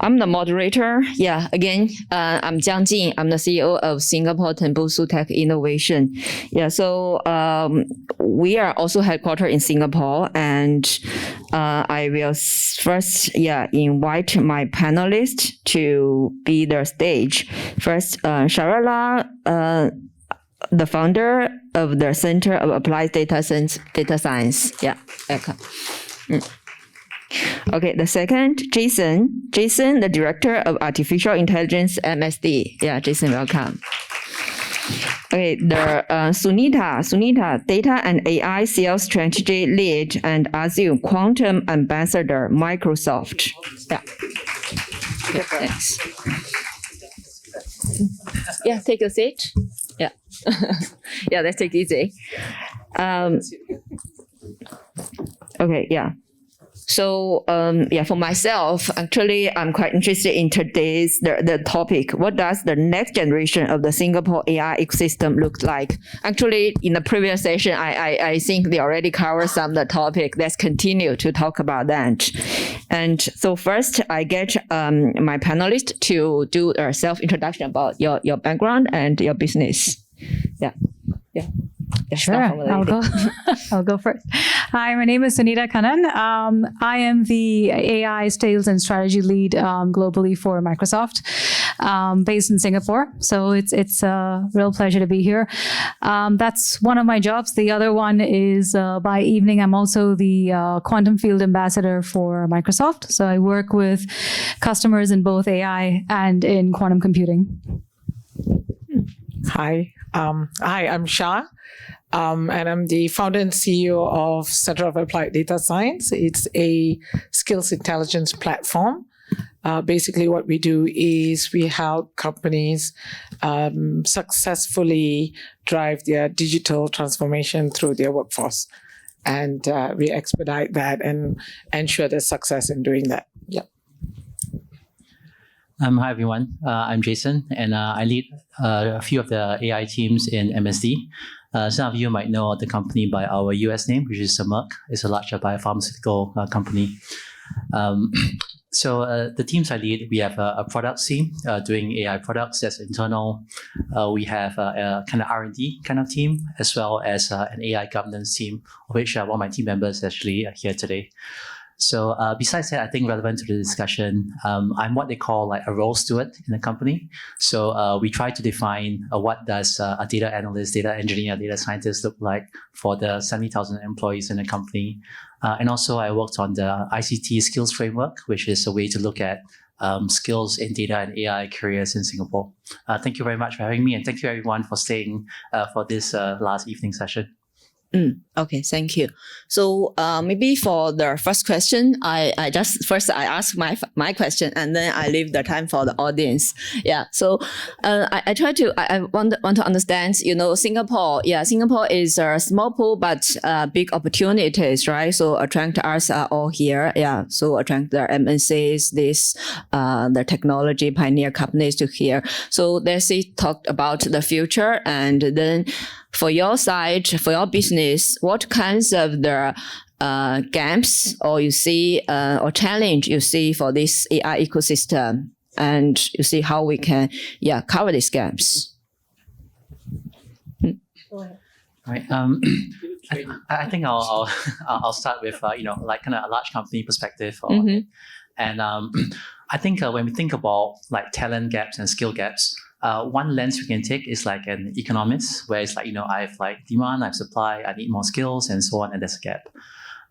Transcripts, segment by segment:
I'm the moderator. Yeah, again, I'm Jiang Jing. I'm the CEO of Singapore TembusuTech Innovation. Yeah, so we are also headquartered in Singapore, and I will first, invite my panelists to be the stage. First, Sharala, the founder of the Center of Applied Data Science. Yeah, Eka. Okay, the second, Jason, the Director of Artificial Intelligence MSD. Yeah, Jason, welcome. Okay, the Sunita, Data and AI Sales Strategy Lead and Azure Quantum Ambassador, Microsoft. Yeah. Thanks. Yeah, take a seat. Yeah. Yeah, let's take it easy. Okay, yeah. So, for myself, actually, I'm quite interested in today's the topic. What does the next generation of the Singapore AI ecosystem look like? Actually, in the previous session, I think they already covered some of the topic. Let's continue to talk about that. And so first, I get my panelists to do a self-introduction about your background and your business. Yeah. Sure, I'll go first. Hi, my name is Sunita Kannan. I am the AI sales and strategy lead globally for Microsoft, based in Singapore. So it's a real pleasure to be here. That's one of my jobs. The other one is by evening, I'm also the quantum field ambassador for Microsoft. So I work with customers in both AI and in quantum computing. Hi, I'm Shah. And I'm the founder and CEO of Center of Applied Data Science. It's a skills intelligence platform. Basically, what we do is we help companies successfully drive their digital transformation through their workforce. And we expedite that and ensure their success in doing that. Yeah. Hi, everyone. I'm Jason, and I lead a few of the AI teams in MSD. Some of you might know the company by our US name, which is Merck. It's a large biopharmaceutical company. So the teams I lead, we have a product team doing AI products that's internal. We have a kind of R&D kind of team, as well as an AI governance team, of which one of my team members is actually here today. So besides that, I think relevant to the discussion, I'm what they call like a role steward in the company. So we try to define what does a data analyst, data engineer, data scientist look like for the 70,000 employees in the company. And also I worked on the ICT skills framework, which is a way to look at skills in data and AI careers in Singapore. Thank you very much for having me, and thank you everyone for staying for this last evening session. Okay, thank you. So maybe for the first question, I ask my question, and then I leave the time for the audience. Yeah. So I want to understand. Singapore. Yeah, Singapore is a small pool, but big opportunities, right? So attract us are all here. Yeah. So attract the MNCs, the technology pioneer companies to here. So let's talk about the future, and then for your side, for your business, what kinds of the gaps or you see or challenge you see for this AI ecosystem, and you see how we can cover these gaps? Go ahead. Right. I think I'll start with like kind of a large company perspective on it. And I think when we think about like talent gaps and skill gaps, one lens we can take is like an economist, where it's like, I have like demand, I have supply, I need more skills and so on, and there's a gap.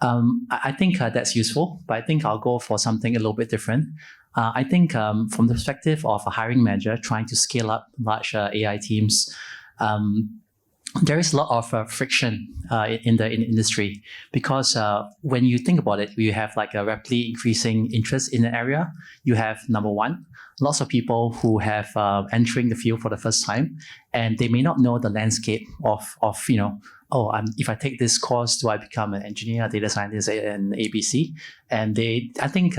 I think that's useful, but I think I'll go for something a little bit different. I think from the perspective of a hiring manager trying to scale up large AI teams, there is a lot of friction in the industry, because when you think about it, you have like a rapidly increasing interest in the area. You have, number one, lots of people who have entering the field for the first time, and they may not know the landscape of if I take this course, do I become an engineer, data scientist, and ABC? And I think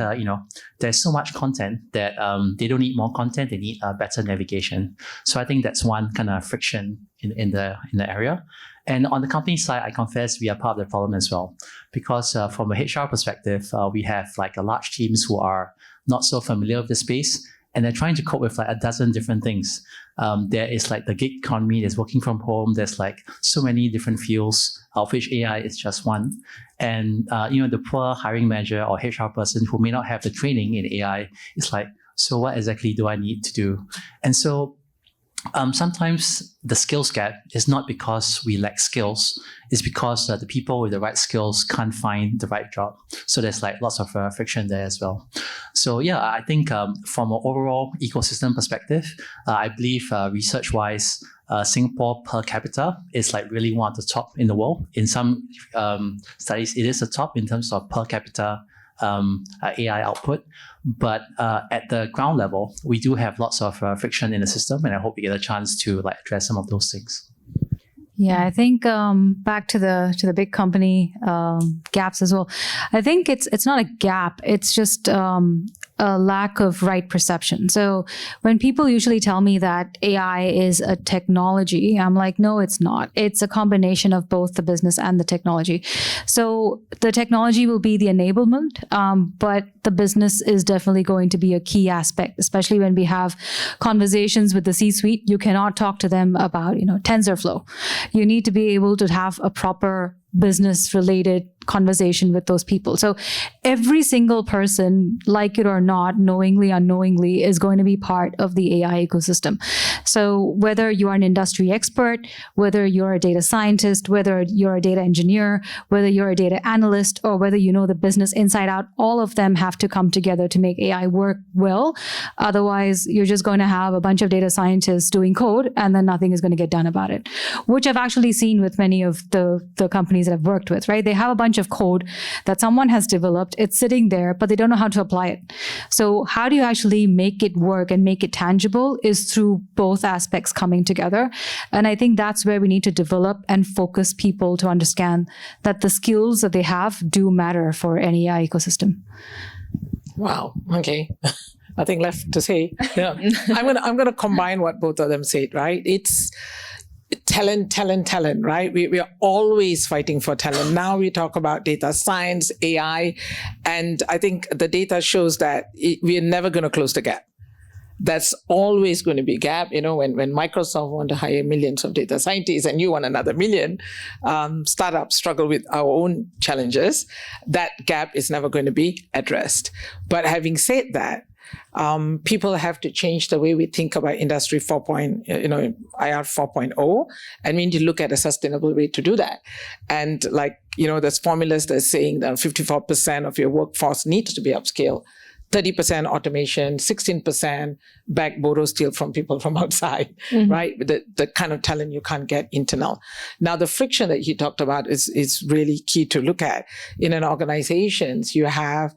there's so much content that they don't need more content; they need better navigation. So I think that's one kind of friction in the area. And on the company side, I confess we are part of the problem as well, because from a HR perspective, we have like a large teams who are not so familiar with the space, and they're trying to cope with like a dozen different things. There is like the gig economy, there's working from home, there's like so many different fields, of which AI is just one. And the poor hiring manager or HR person who may not have the training in AI is like, so what exactly do I need to do? And so sometimes the skills gap is not because we lack skills, it's because the people with the right skills can't find the right job. So there's like lots of friction there as well. So yeah, I think from an overall ecosystem perspective, I believe research-wise, Singapore per capita is like really one of the top in the world. In some studies, it is the top in terms of per capita AI output. But at the ground level, we do have lots of friction in the system, and I hope we get a chance to like address some of those things. Yeah, I think back to the big company gaps as well. I think it's not a gap. It's just a lack of right perception. So when people usually tell me that AI is a technology, I'm like, no, it's not. It's a combination of both the business and the technology. So the technology will be the enablement, but the business is definitely going to be a key aspect, especially when we have conversations with the C-suite. You cannot talk to them about, TensorFlow. You need to be able to have a proper business related conversation with those people. So every single person, like it or not, knowingly, unknowingly, is going to be part of the AI ecosystem. So whether you are an industry expert, whether you're a data scientist, whether you're a data engineer, whether you're a data analyst, or whether you know the business inside out, all of them have to come together to make AI work well. Otherwise, you're just going to have a bunch of data scientists doing code, and then nothing is going to get done about it, which I've actually seen with many of the companies that I've worked with, right? They have a bunch of code that someone has developed. It's sitting there, but they don't know how to apply it. So how do you actually make it work and make it tangible is through both aspects coming together. And I think that's where we need to develop and focus people to understand that the skills that they have do matter for any AI ecosystem. Wow. Okay. Nothing left to say. Yeah. I'm gonna combine what both of them said, right? It's talent, right? We are always fighting for talent. Now we talk about data science, AI, and I think the data shows that we are never going to close the gap. That's always going to be a gap. When Microsoft want to hire millions of data scientists and you want another million, startups struggle with our own challenges. That gap is never going to be addressed. But having said that, people have to change the way we think about industry 4.0, IR 4.0, and we need to look at a sustainable way to do that. And there's formulas that are saying that 54% of your workforce needs to be upscaled, 30% automation, 16% borrow steal from people from outside, right? The kind of talent you can't get internal. Now, the friction that he talked about is really key to look at. In an organizations, you have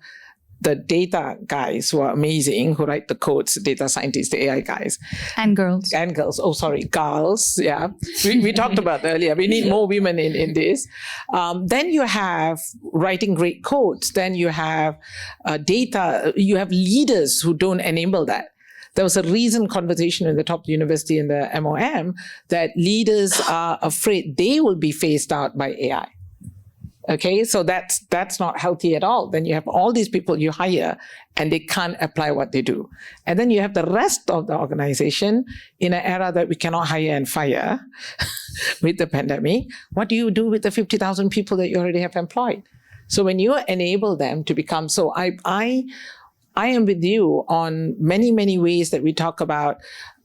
the data guys who are amazing, who write the codes, data scientists, the AI guys. And girls. Oh, sorry, girls. Yeah. We talked about that earlier. We need more women in this. Then you have writing great codes. Then you have data. You have leaders who don't enable that. There was a recent conversation in the top university in the MOM that leaders are afraid they will be phased out by AI. Okay, so that's not healthy at all. Then you have all these people you hire and they can't apply what they do. And then you have the rest of the organization in an era that we cannot hire and fire with the pandemic. What do you do with the 50,000 people that you already have employed? So when you enable them to become, so I am with you on many, many ways that we talk about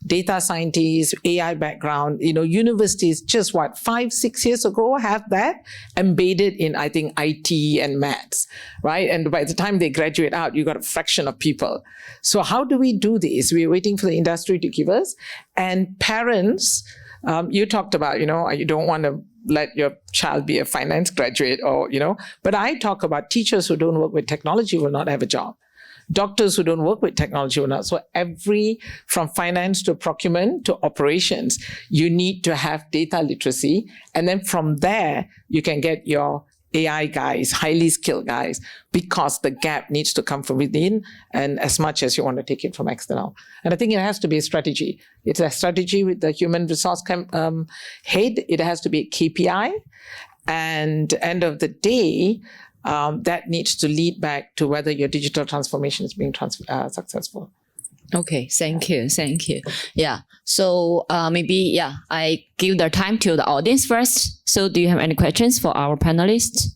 data scientists, AI background, universities just 5-6 years ago have that embedded in, I think, IT and maths, right? And by the time they graduate out, you got a fraction of people. So how do we do this? We're waiting for the industry to give us. And parents, you talked about, you don't want to let your child be a finance graduate but I talk about teachers who don't work with technology will not have a job. Doctors who don't work with technology will not. So from finance to procurement to operations, you need to have data literacy. And then from there, you can get your AI guys, highly skilled guys, because the gap needs to come from within, and as much as you want to take it from external. And I think it has to be a strategy. It's a strategy with the human resource head. It has to be a KPI. And end of the day, that needs to lead back to whether your digital transformation is being successful. Okay, thank you. Yeah. So maybe, I give the time to the audience first. So do you have any questions for our panelists?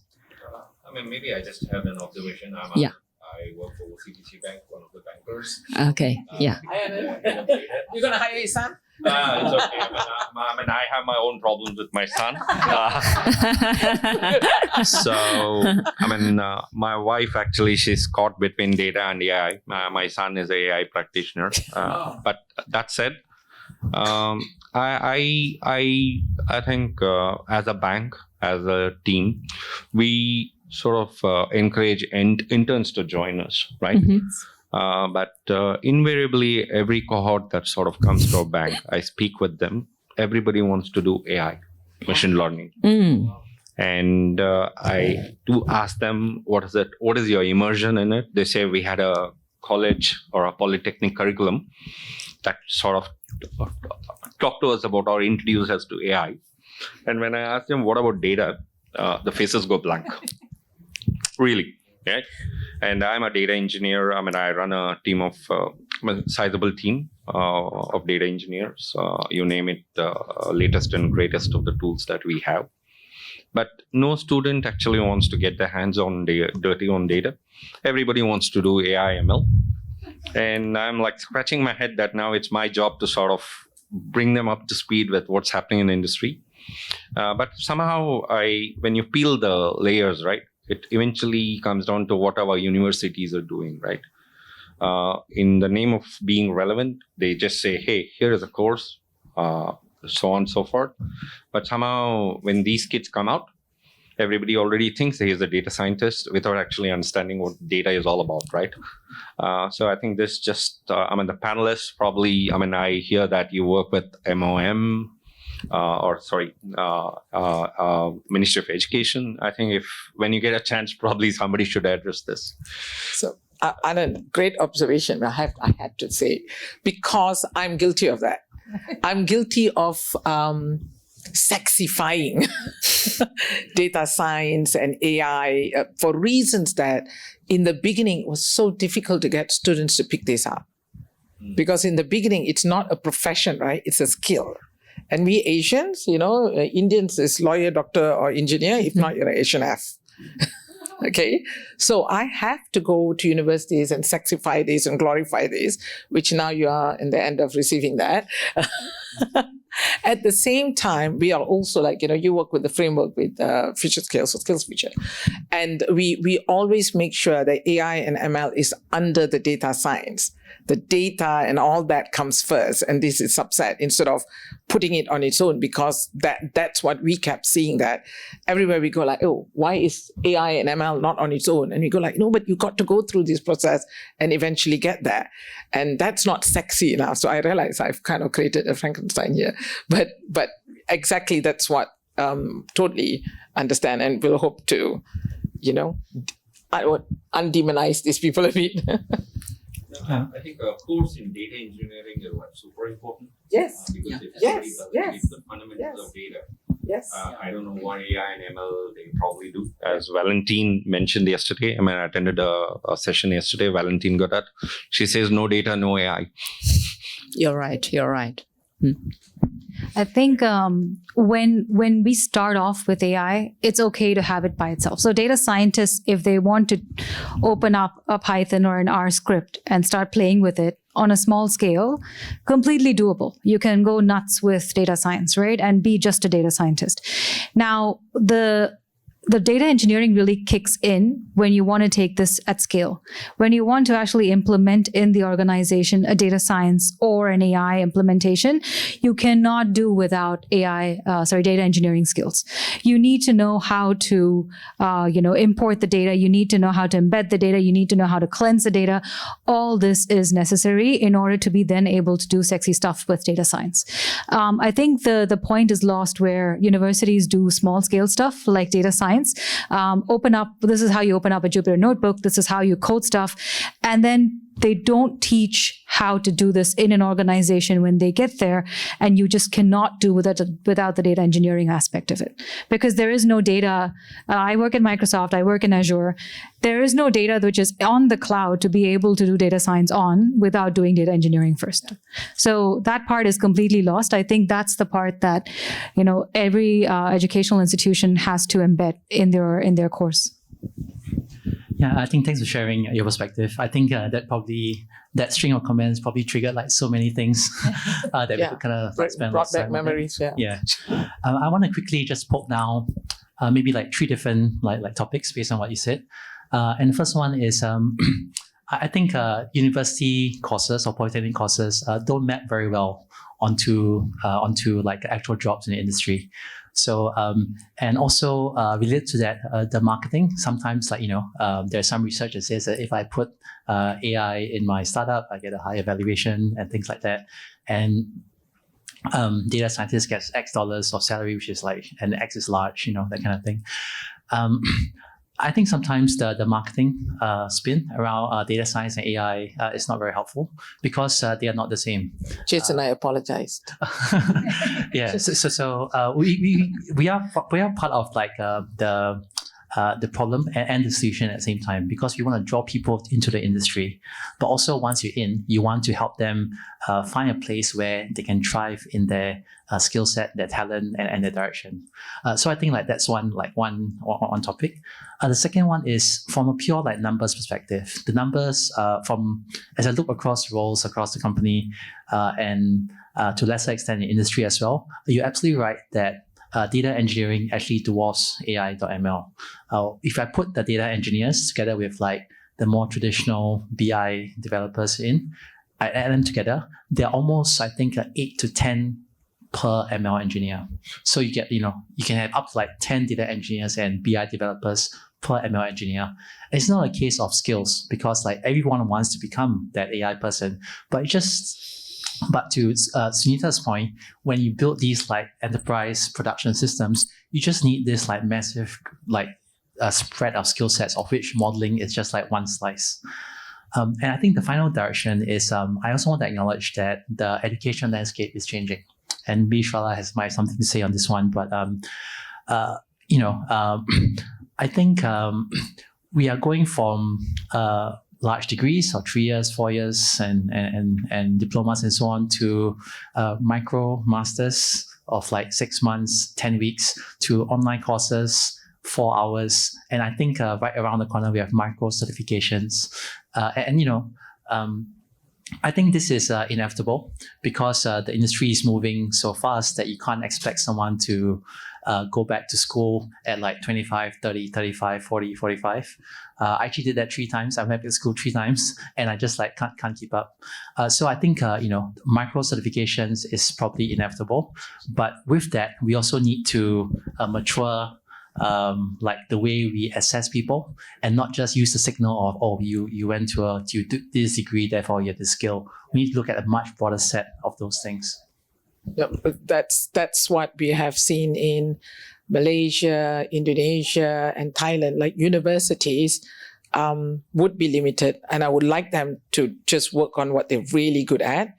Maybe I just have an observation. I work for OCBC Bank, one of the bankers. Okay, yeah. You're going to hire your son? It's okay. I have my own problems with my son. My wife actually, she's caught between data and AI. My son is an AI practitioner. But that said, I think as a bank, as a team, we sort of encourage interns to join us, right? But invariably, every cohort that sort of comes to a bank, I speak with them. Everybody wants to do AI, machine learning. And I do ask them, what is it? What is your immersion in it? They say we had a college or a polytechnic curriculum that sort of talked to us about or introduced us to AI. And when I ask them, what about data? The faces go blank. Really. Okay. And I'm a data engineer. I run a team of a sizable team of data engineers. You name it, the latest and greatest of the tools that we have. But no student actually wants to get their hands on dirty on data. Everybody wants to do AI ML. And I'm like scratching my head that now it's my job to sort of bring them up to speed with what's happening in the industry. But somehow when you peel the layers, right, it eventually comes down to what our universities are doing, right? In the name of being relevant, they just say, hey, here is a course, so on and so forth. But somehow when these kids come out, everybody already thinks he is a data scientist without actually understanding what data is all about, right? So I think this just, the panelists probably, I hear that you work with MOM, Ministry of Education. I think when you get a chance, probably somebody should address this. So, Anand, great observation. I had to say, because I'm guilty of that. I'm guilty of sexifying data science and AI for reasons that in the beginning it was so difficult to get students to pick this up. Because in the beginning, it's not a profession, right? It's a skill. And we Asians, Indians is lawyer, doctor, or engineer. If not, you're an Asian F. Okay. So I have to go to universities and sexify this and glorify this, which now you are in the end of receiving that. At the same time, we are also you work with the framework with Future Skills or Skills Future. And we always make sure that AI and ML is under the data science. The data and all that comes first, and this is subset instead of putting it on its own, because that's what we kept seeing, that everywhere we go oh, why is AI and ML not on its own? And we go no, but you got to go through this process and eventually get there. And that's not sexy enough. So I realize I've kind of created a Frankenstein here, but exactly that's what totally understand, and we'll hope to, undemonize these people a bit. I think a course in data engineering is super important. Yes. Because if somebody doesn't keep the fundamentals of data, yes. I don't know what AI and ML they probably do. As Valentine mentioned yesterday, I attended a session yesterday. Valentine got that. She says, no data, no AI. You're right. I think when we start off with AI, it's okay to have it by itself. So data scientists, if they want to open up a Python or an R script and start playing with it on a small scale, completely doable. You can go nuts with data science, right? And be just a data scientist. Now, the data engineering really kicks in when you want to take this at scale. When you want to actually implement in the organization a data science or an AI implementation, you cannot do without data engineering skills. You need to know how to, import the data. You need to know how to embed the data. You need to know how to cleanse the data. All this is necessary in order to be then able to do sexy stuff with data science. I think the point is lost where universities do small scale stuff like data science, science. This is how you open up a Jupyter notebook. This is how you code stuff. And then they don't teach how to do this in an organization when they get there, and you just cannot do without the data engineering aspect of it, because there is no data. I work at Microsoft, I work in Azure. There is no data which is on the cloud to be able to do data science on without doing data engineering first. So that part is completely lost. I think that's the part that, every educational institution has to embed in their course. Yeah, I think thanks for sharing your perspective. I think that string of comments probably triggered like so many things that we could kind of spend brought back memories. Yeah. I want to quickly just poke down maybe like 3 different like topics based on what you said. And the first one is I think university courses or polytechnic courses don't map very well onto like actual jobs in the industry. So, and also related to that, the marketing, sometimes there's some research that says that if I put AI in my startup, I get a higher valuation and things like that. And data scientist gets X dollars of salary, which is like, and X is large, that kind of thing. I think sometimes the marketing spin around data science and AI is not very helpful because they are not the same. Jason, I apologized. Yeah, so we are part of like the problem and the solution at the same time, because we want to draw people into the industry, but also once you're in, you want to help them find a place where they can thrive in their skill set, their talent, and their direction. So I think like that's one topic. The second one is from a pure like numbers perspective. The numbers from as I look across roles across the company and to lesser extent in industry as well, you're absolutely right that data engineering actually dwarfs AI.ML. If I put the data engineers together with like the more traditional BI developers I add them together, they're almost, I think, 8 to 10 per ML engineer. So you get, you can have up to like 10 data engineers and BI developers per ML engineer. It's not a case of skills, because like everyone wants to become that AI person, but to Sunita's point, when you build these like enterprise production systems, you just need this like massive like spread of skill sets, of which modeling is just like one slice. And I think the final direction is I also want to acknowledge that the education landscape is changing. And Shrala might have something to say on this one, but I think we are going from large degrees of 3 years, 4 years, and diplomas and so on to micro masters of like 6 months, 10 weeks, to online courses, 4 hours. And I think right around the corner we have micro certifications. I think this is inevitable because the industry is moving so fast that you can't expect someone to go back to school at like 25, 30, 35, 40, 45. I actually did that 3 times. I went to school 3 times and I just like can't keep up. So I think, micro certifications is probably inevitable. But with that, we also need to mature like the way we assess people and not just use the signal of, you went to you did this degree, therefore you have this skill. We need to look at a much broader set of those things. Yeah, that's what we have seen in Malaysia, Indonesia, and Thailand. Like universities would be limited, and I would like them to just work on what they're really good at.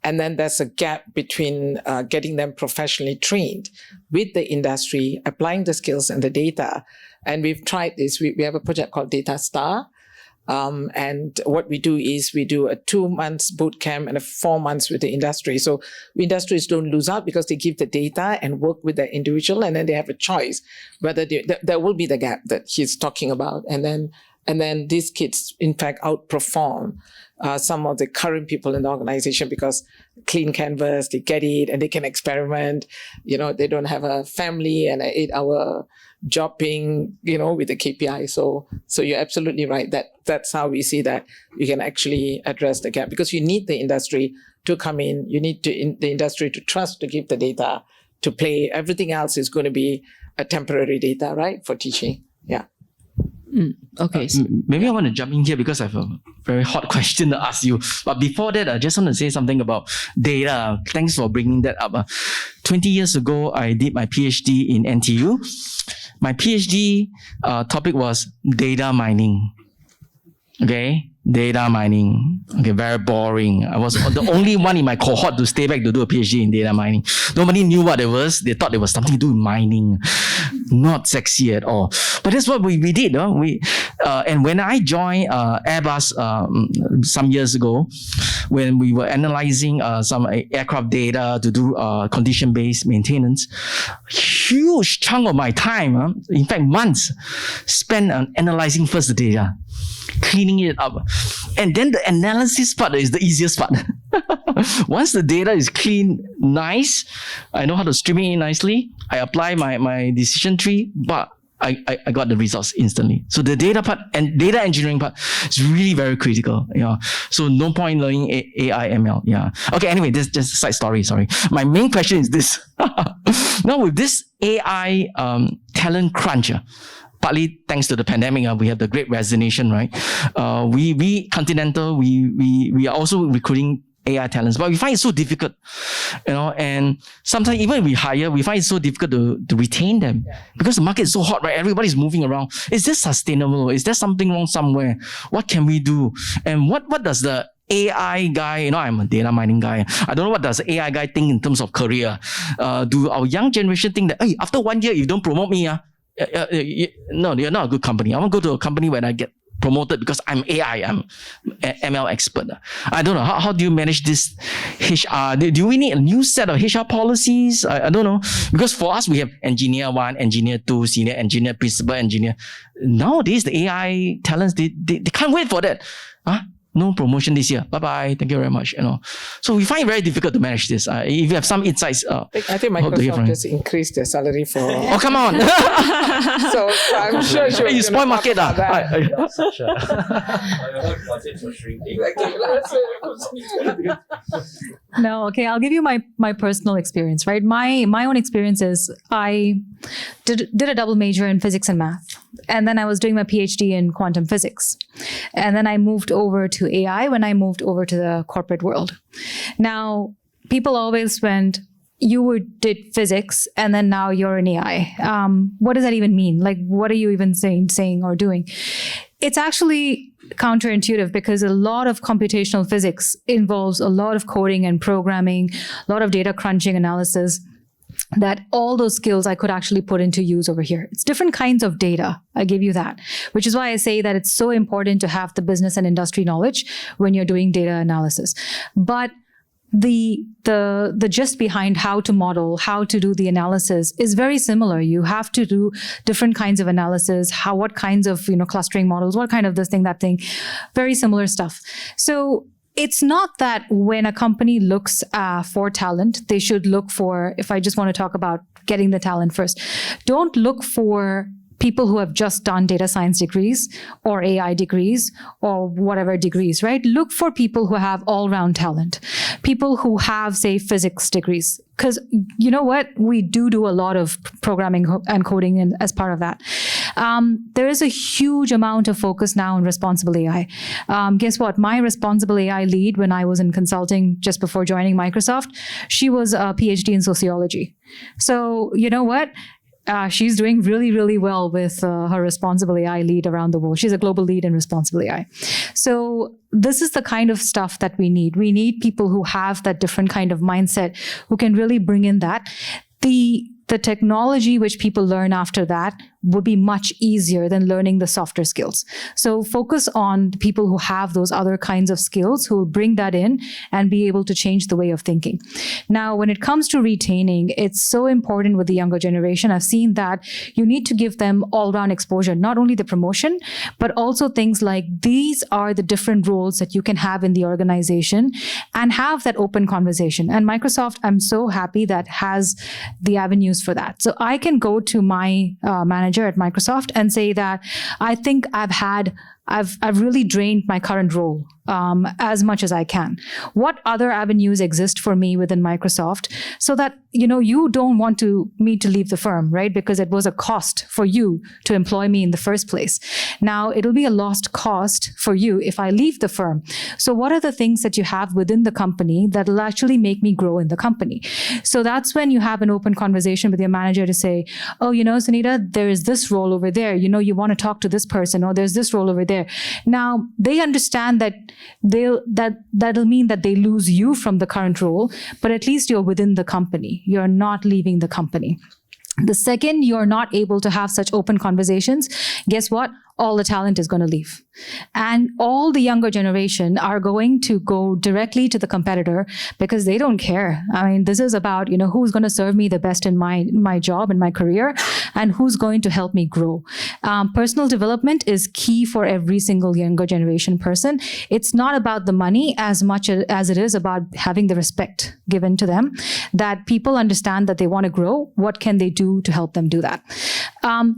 And then there's a gap between getting them professionally trained with the industry, applying the skills and the data. And we've tried this. We have a project called Data Star. And what we do is we do a 2 months boot camp and a 4 months with the industry. So industries don't lose out because they give the data and work with the individual, and then they have a choice whether there will be the gap that he's talking about. And then these kids, in fact, outperform some of the current people in the organization because clean canvas, they get it and they can experiment. They don't have a family and an 8-hour jobbing, with the KPI. So you're absolutely right. That's how we see that you can actually address the gap, because you need the industry to come in. You need the industry to trust to give the data to play. Everything else is going to be a temporary data, right, for teaching. Yeah. Okay. Maybe I want to jump in here because I have a very hot question to ask you. But before that, I just want to say something about data. Thanks for bringing that up. 20 years ago, I did my PhD in NTU. My PhD topic was data mining. Okay, data mining. Okay, very boring. I was the only one in my cohort to stay back to do a PhD in data mining. Nobody knew what it was. They thought it was something to do with mining. Not sexy at all. But that's what we did. And when I joined Airbus some years ago, when we were analyzing some aircraft data to do condition-based maintenance, huge chunk of my time, in fact months, spent on analyzing first the data, cleaning it up. And then the analysis part is the easiest part. Once the data is clean, nice, I know how to stream it in nicely, I apply my decision tree, but I got the results instantly. So the data part and data engineering part is really very critical. So no point learning AI, ML. Yeah. Okay. Anyway, this just a side story. Sorry. My main question is this. Now with this AI talent crunch, partly thanks to the pandemic, we have the great resignation, right? We Continental, we are also recruiting AI talents, but we find it so difficult, and sometimes even if we hire, we find it so difficult to retain them because the market is so hot, right? Everybody's moving around. Is this sustainable? Is there something wrong somewhere? What can we do? And what does the AI guy, I'm a data mining guy. I don't know what does the AI guy think in terms of career. Do our young generation think that, hey, after 1 year, if you don't promote me, no, you're not a good company. I want to go to a company where I get promoted because I'm AI, I'm ML expert. I don't know. How do you manage this HR? Do we need a new set of HR policies? I don't know. Because for us, we have engineer 1, engineer 2, senior engineer, principal engineer. Nowadays, the AI talents, they can't wait for that. No promotion this year. Bye-bye. Thank you very much. So we find it very difficult to manage this. If you have some insights. I think Microsoft just increased their salary for... Oh, come on. so I'm sure you spoil market. No, okay. I'll give you my personal experience, right? My own experience is I did a double major in physics and math. And then I was doing my PhD in quantum physics. And then I moved over to AI when I moved over to the corporate world. Now, people always went, you did physics and then now you're in AI. What does that even mean? Like, what are you even saying or doing? It's actually counterintuitive because a lot of computational physics involves a lot of coding and programming, a lot of data crunching analysis, that all those skills I could actually put into use over here. It's different kinds of data. I give you that, which is why I say that it's so important to have the business and industry knowledge when you're doing data analysis. But the gist behind how to model, how to do the analysis is very similar. You have to do different kinds of analysis, what kinds of, clustering models, what kind of this thing, that thing, very similar stuff. So it's not that when a company looks for talent, they should look for, if I just want to talk about getting the talent first, don't look for people who have just done data science degrees or AI degrees or whatever degrees, right? Look for people who have all-round talent, people who have, say, physics degrees. Because you know what? We do a lot of programming and coding as part of that. There is a huge amount of focus now on responsible AI. Guess what? My responsible AI lead when I was in consulting just before joining Microsoft, she was a PhD in sociology. So you know what? She's doing really, really well with her responsible AI lead around the world. She's a global lead in responsible AI. So this is the kind of stuff that we need. We need people who have that different kind of mindset, who can really bring in that. The technology which people learn after that would be much easier than learning the softer skills. So focus on the people who have those other kinds of skills, who will bring that in and be able to change the way of thinking. Now, when it comes to retaining, it's so important with the younger generation. I've seen that you need to give them all-round exposure, not only the promotion, but also things like these are the different roles that you can have in the organization and have that open conversation. And Microsoft, I'm so happy that has the avenues for that. So I can go to my manager at Microsoft and say that I think I've had I've really drained my current role as much as I can. What other avenues exist for me within Microsoft so that, you don't want me to leave the firm, right? Because it was a cost for you to employ me in the first place. Now it'll be a lost cost for you if I leave the firm. So what are the things that you have within the company that will actually make me grow in the company? So that's when you have an open conversation with your manager to say, oh, Sunita, there is this role over there. You want to talk to this person, or there's this role over there. Now they understand that that'll mean that they lose you from the current role, but at least you're within the company. You're not leaving the company. The second you're not able to have such open conversations, guess what? All the talent is going to leave. And all the younger generation are going to go directly to the competitor because they don't care. I mean, this is about, who's going to serve me the best in my job and my career, and who's going to help me grow. Personal development is key for every single younger generation person. It's not about the money as much as it is about having the respect given to them, that people understand that they want to grow. What can they do to help them do that?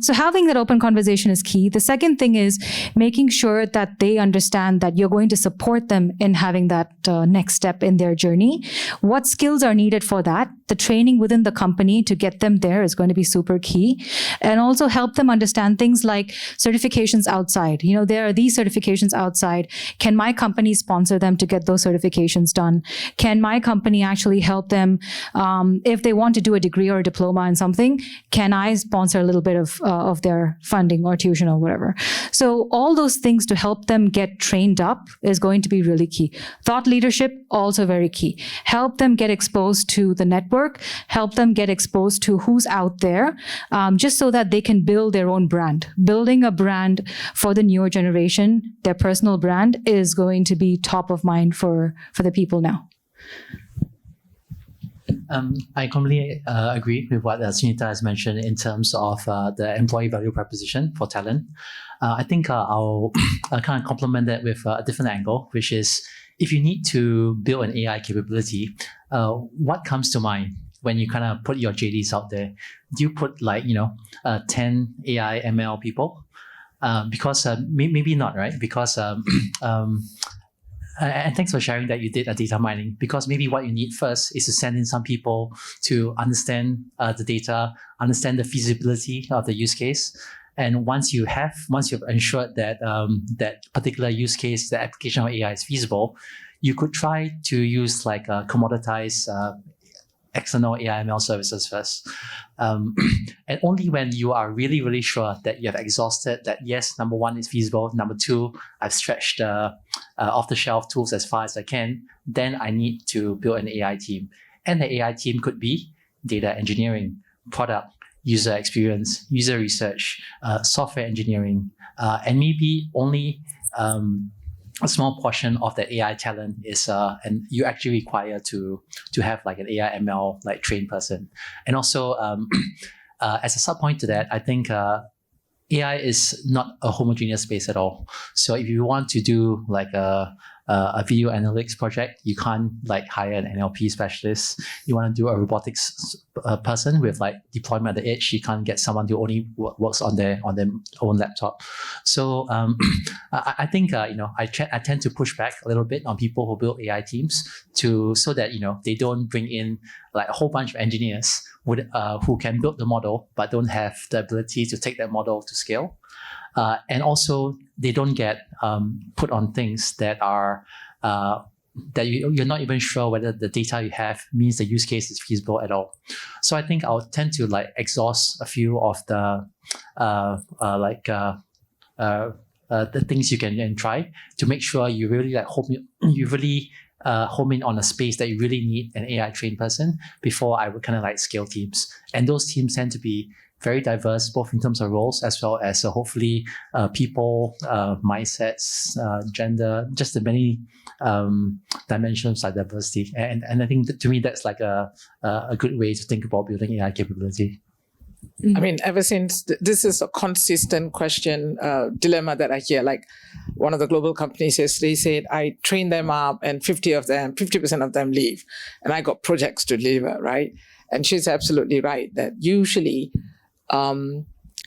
So having that open conversation is key. The second thing is making sure that they understand that you're going to support them in having that next step in their journey. What skills are needed for that? The training within the company to get them there is going to be super key. And also help them understand things like certifications outside. There are these certifications outside. Can my company sponsor them to get those certifications done? Can my company actually help them if they want to do a degree or a diploma in something? Can I sponsor a little bit of their funding or tuition or whatever? So all those things to help them get trained up is going to be really key. Thought leadership, also very key. Help them get exposed to the network, help them get exposed to who's out there, just so that they can build their own brand. Building a brand for the newer generation, their personal brand, is going to be top of mind for the people now. I completely agree with what Sunita has mentioned in terms of the employee value proposition for talent. I think I'll kind of complement that with a different angle, which is if you need to build an AI capability, what comes to mind when you kind of put your JDs out there? Do you put 10 AI ML people? Because maybe not, right? Because and thanks for sharing that you did a data mining, because maybe what you need first is to send in some people to understand the data, understand the feasibility of the use case. And once you've ensured that that particular use case, the application of AI is feasible, you could try to use commoditized external AI ML services first. And only when you are really, really sure that you have exhausted that, yes, number one is feasible, number two, I've stretched off-the-shelf tools as far as I can, then I need to build an AI team. And the AI team could be data engineering, product, user experience, user research, software engineering, and maybe only a small portion of that AI talent is, and you actually require to have an AI ML trained person. And also, as a sub point to that, I think AI is not a homogeneous space at all. So if you want to do a video analytics project, you can't hire an NLP specialist. You want to do a robotics person with deployment at the edge, you can't get someone who only works on their own laptop. So I think I tend to push back a little bit on people who build AI teams so that they don't bring in a whole bunch of engineers who can build the model but don't have the ability to take that model to scale. And also, they don't get put on things that are that you're not even sure whether the data you have means the use case is feasible at all. So I think I'll tend to exhaust a few of the things you can try to make sure you really home in on a space that you really need an AI trained person before I would kind of scale teams. And those teams tend to be very diverse, both in terms of roles as well as hopefully people, mindsets, gender, just the many dimensions like diversity. And I think that, to me, that's a good way to think about building AI capability. I mean, ever since this is a consistent question, dilemma that I hear. One of the global companies yesterday said, I train them up and 50% of them leave. And I got projects to deliver, right? And she's absolutely right that usually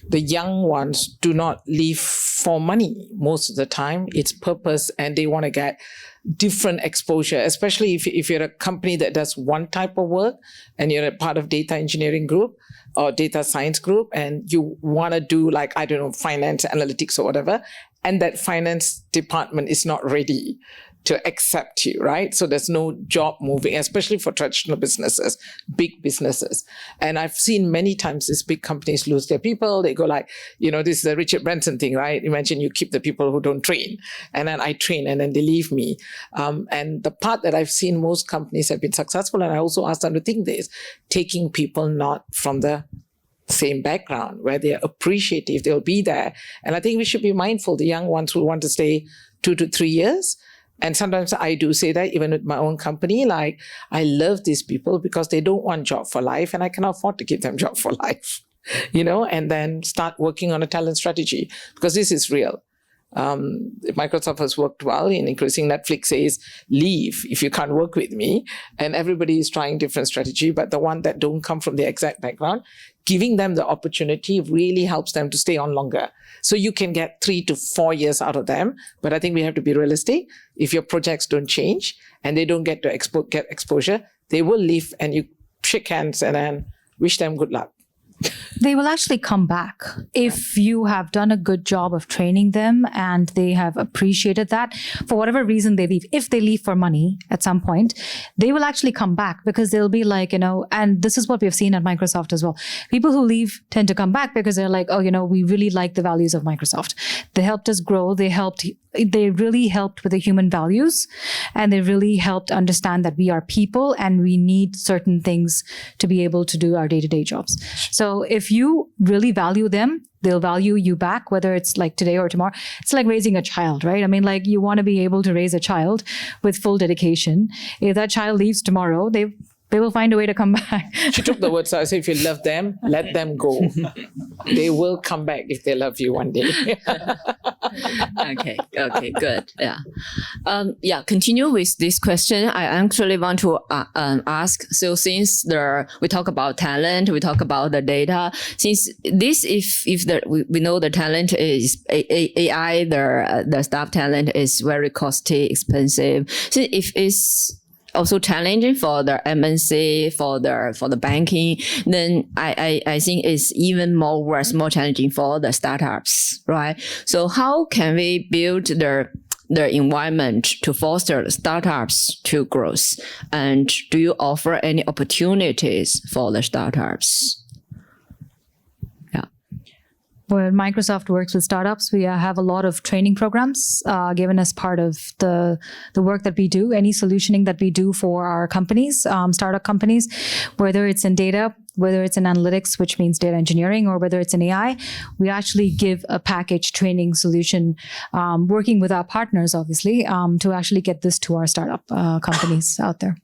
the young ones do not leave for money most of the time. It's purpose, and they want to get different exposure, especially if you're a company that does one type of work and you're a part of data engineering group or data science group, and you want to do like, I don't know, finance, analytics or whatever, and that finance department is not ready to accept you, right? So there's no job moving, especially for traditional businesses, big businesses. And I've seen many times these big companies lose their people. They go like, this is the Richard Branson thing, right? Imagine you keep the people who don't train, and then I train, and then they leave me. And the part that I've seen most companies have been successful, and I also asked them to think this, taking people not from the same background, where they're appreciative, they'll be there. And I think we should be mindful, the young ones who want to stay 2 to 3 years. And sometimes I do say that even with my own company, like, I love these people because they don't want job for life, and I cannot afford to give them job for life, and then start working on a talent strategy, because this is real. Microsoft has worked well in increasing. Netflix says, leave if you can't work with me. And everybody is trying different strategy, but the one that don't come from the exact background, giving them the opportunity really helps them to stay on longer. So you can get 3 to 4 years out of them. But I think we have to be realistic. If your projects don't change and they don't get to get exposure, they will leave, and you shake hands and then wish them good luck. They will actually come back if you have done a good job of training them and they have appreciated that. For whatever reason they leave, if they leave for money at some point, they will actually come back, because they'll be like, and this is what we've seen at Microsoft as well. People who leave tend to come back because they're like, we really like the values of Microsoft. They helped us grow. They really helped with the human values, and they really helped understand that we are people and we need certain things to be able to do our day-to-day jobs. So if you really value them, they'll value you back, whether it's like today or tomorrow. It's like raising a child, right? I mean, like, you want to be able to raise a child with full dedication. If that child leaves tomorrow, they will find a way to come back. She took the words out. I said, if you love them, let them go. They will come back if they love you one day. Okay, good. Yeah. Continue with this question. I actually want to ask. So since we talk about talent, we talk about the data. Since this, we know the talent is AI, the staff talent is very costly, expensive. So if it's also challenging for the MNC, for the banking, then I think it's even more challenging for the startups, right? So how can we build the environment to foster the startups to growth? And do you offer any opportunities for the startups? When Microsoft works with startups, we have a lot of training programs given as part of the work that we do, any solutioning that we do for our companies, startup companies, whether it's in data, whether it's in analytics, which means data engineering, or whether it's in AI. We actually give a package training solution, working with our partners, obviously, to actually get this to our startup companies out there.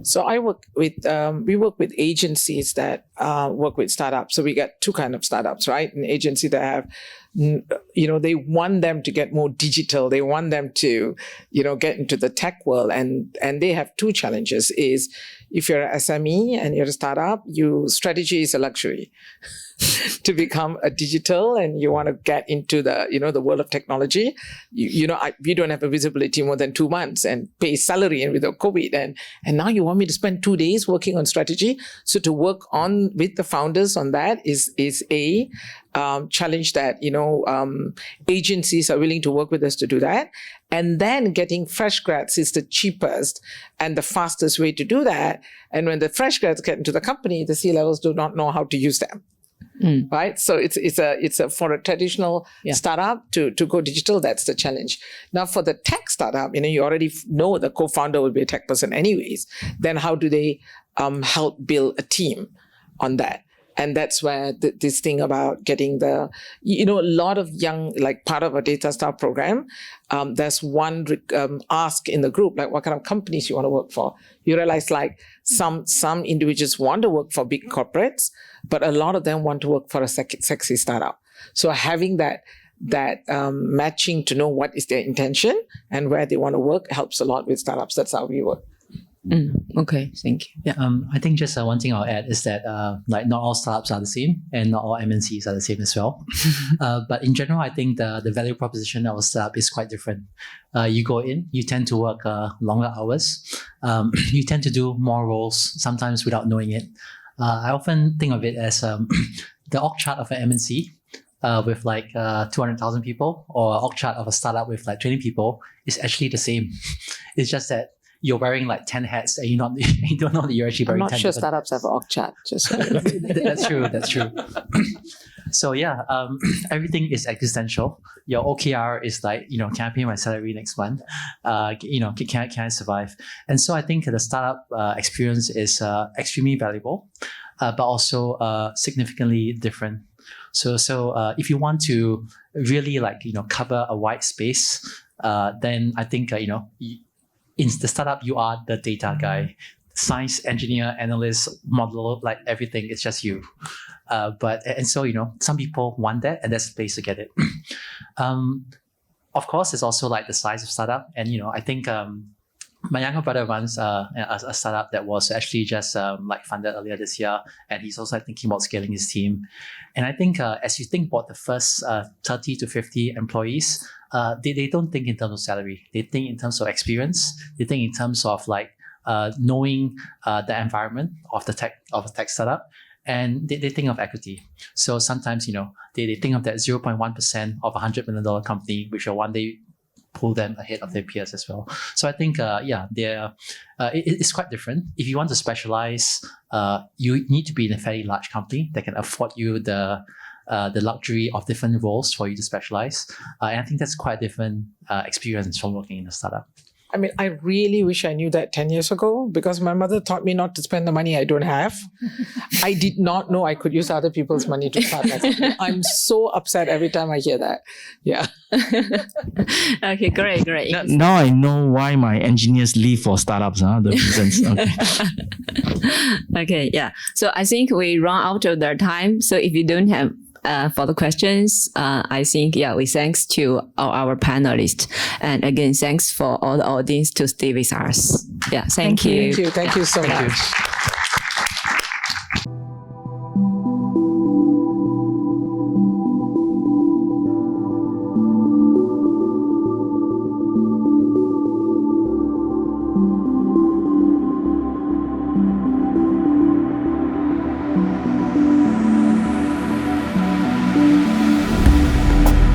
So we work with agencies that work with startups. So we get 2 kinds of startups, right? An agency that have, they want them to get more digital. They want them to, get into the tech world. And they have 2 challenges is, if you're an SME and you're a startup, strategy is a luxury. To become a digital and you want to get into the, the world of technology, we don't have a visibility more than 2 months and pay salary and without COVID. And now you want me to spend 2 days working on strategy. So to work on with the founders on that is a challenge that, agencies are willing to work with us to do that. And then getting fresh grads is the cheapest and the fastest way to do that. And when the fresh grads get into the company, the C-levels do not know how to use them. Right, so it's for a traditional startup to go digital. That's the challenge. Now for the tech startup, you already know the co-founder will be a tech person anyways. Then how do they help build a team on that? And that's where this thing about getting a lot of young, like part of a data staff program, there's one ask in the group, like what kind of companies you want to work for. You realize like some individuals want to work for big corporates, but a lot of them want to work for a sexy startup. So having that matching to know what is their intention and where they want to work helps a lot with startups. That's how we work. Okay, thank you. Yeah. I think just one thing I'll add is that like not all startups are the same, and not all MNCs are the same as well. But in general, I think the value proposition of a startup is quite different. You go in, you tend to work longer hours. You tend to do more roles, sometimes without knowing it. I often think of it as the org chart of an MNC with like 200,000 people, or org chart of a startup with like 20 people is actually the same. It's just that you're wearing like 10 hats and you don't know that you're actually wearing 10 I'm not sure startups have an org chart. Just That's true. So yeah, everything is existential. Your OKR is like, can I pay my salary next month? Can I survive? And so I think the startup experience is extremely valuable, but also significantly different. So if you want to really cover a wide space, then I think in the startup you are the data guy, science, engineer, analyst, modeler, like everything. It's just you. And so some people want that, and that's the place to get it. Of course, it's also like the size of startup, and I think my younger brother runs a startup that was actually just funded earlier this year, and he's also thinking about scaling his team. And I think as you think about the first 30 to 50 employees, they don't think in terms of salary. They think in terms of experience. They think in terms of knowing the environment of a tech startup, and they think of equity. So sometimes they think of that 0.1% of $100 million company, which will one day pull them ahead of their peers as well. So I think it's quite different. If you want to specialize, you need to be in a fairly large company that can afford you the luxury of different roles for you to specialize. And I think that's quite a different experience from working in a startup. I mean, I really wish I knew that 10 years ago, because my mother taught me not to spend the money I don't have. I did not know I could use other people's money to start my company. I'm so upset every time I hear that. Yeah. Okay, great. Now I know why my engineers leave for startups, the reasons. Okay. Okay, yeah. So I think we run out of their time. So if you don't have further questions, I think, we thanks to our panelists. And again, thanks for all the audience to stay with us. Yeah, thank you. Thank you so much.